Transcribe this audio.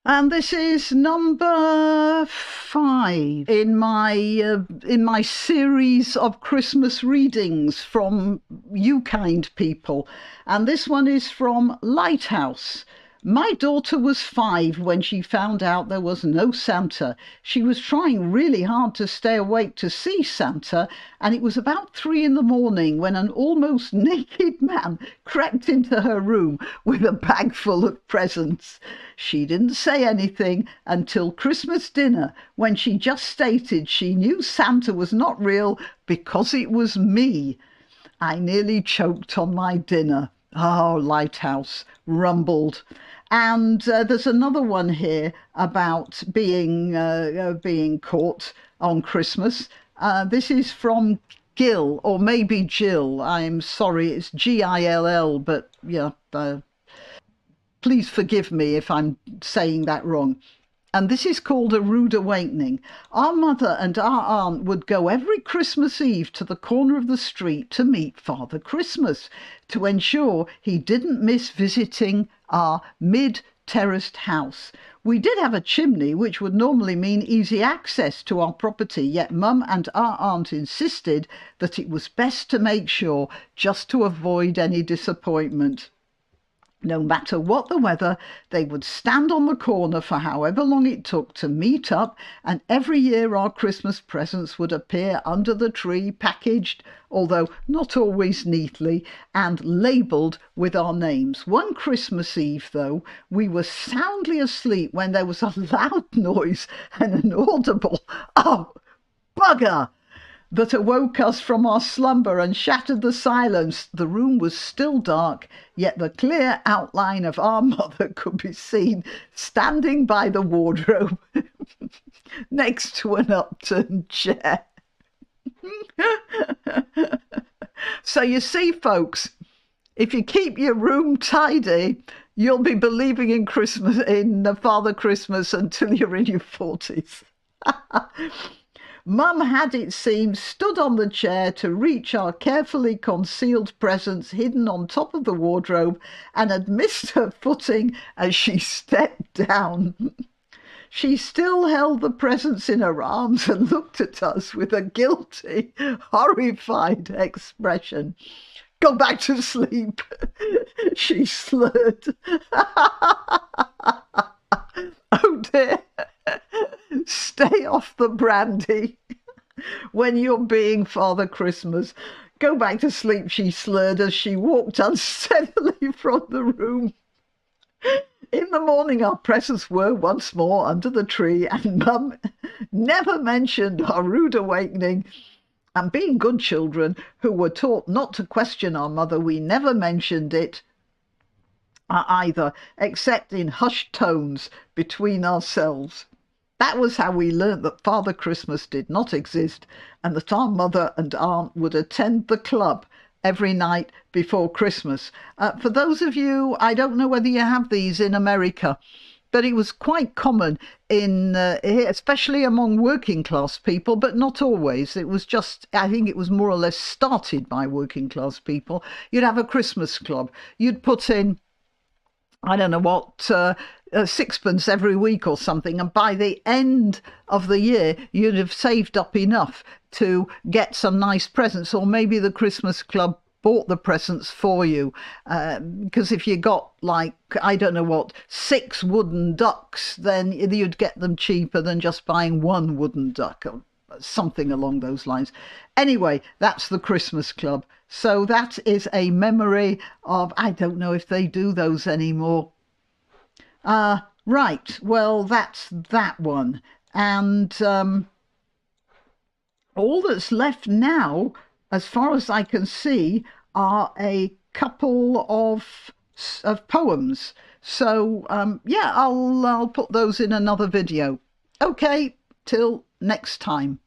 And this is number 5 in my series of Christmas readings from You Kind People. And this one is from Lighthouse. My daughter was 5 when she found out there was no Santa. She was trying really hard to stay awake to see Santa, and it was about 3 in the morning when an almost naked man crept into her room with a bag full of presents. She didn't say anything until Christmas dinner, when she just stated she knew Santa was not real because it was me. I nearly choked on my dinner. Oh, Lighthouse rumbled. And there's another one here about being caught on Christmas. This is from Gill, or maybe Jill. I'm sorry, it's Gill, but yeah, please forgive me if I'm saying that wrong. And this is called A Rude Awakening. Our mother and our aunt would go every Christmas Eve to the corner of the street to meet Father Christmas, to ensure he didn't miss visiting our mid-terraced house. We did have a chimney, which would normally mean easy access to our property, yet Mum and our aunt insisted that it was best to make sure, just to avoid any disappointment. No matter what the weather, they would stand on the corner for however long it took to meet up, and every year our Christmas presents would appear under the tree, packaged, although not always neatly, and labelled with our names. One Christmas Eve, though, we were soundly asleep when there was a loud noise and an audible "Oh, bugger!" that awoke us from our slumber and shattered the silence. The room was still dark, yet the clear outline of our mother could be seen standing by the wardrobe next to an upturned chair. So you see, folks, if you keep your room tidy, you'll be believing in Christmas, in Father Christmas, until you're in your 40s. Mum had, it seems, stood on the chair to reach our carefully concealed presents hidden on top of the wardrobe, and had missed her footing as she stepped down. She still held the presents in her arms and looked at us with a guilty, horrified expression. "Go back to sleep," she slurred. Oh dear. Stay off the brandy when you're being Father Christmas. Go back to sleep, she slurred as she walked unsteadily from the room. In the morning, our presents were once more under the tree, and Mum never mentioned our rude awakening. And being good children who were taught not to question our mother, we never mentioned it either, except in hushed tones between ourselves. That was how we learnt that Father Christmas did not exist, and that our mother and aunt would attend the club every night before Christmas. For those of you, I don't know whether you have these in America, but it was quite common in here, especially among working class people, but not always. It was just, I think it was more or less started by working class people. You'd have a Christmas club. You'd put in, I don't know what, sixpence every week or something, and by the end of the year you'd have saved up enough to get some nice presents, or maybe the Christmas club bought the presents for you, because if you got, like, I don't know what, 6 wooden ducks, then you'd get them cheaper than just buying one wooden duck, or something along those lines. Anyway, that's the Christmas club. So that is a memory of, I don't know if they do those anymore. Right, well, that's that one. And all that's left now, as far as I can see, are a couple of poems. So, yeah, I'll put those in another video. Okay, till next time.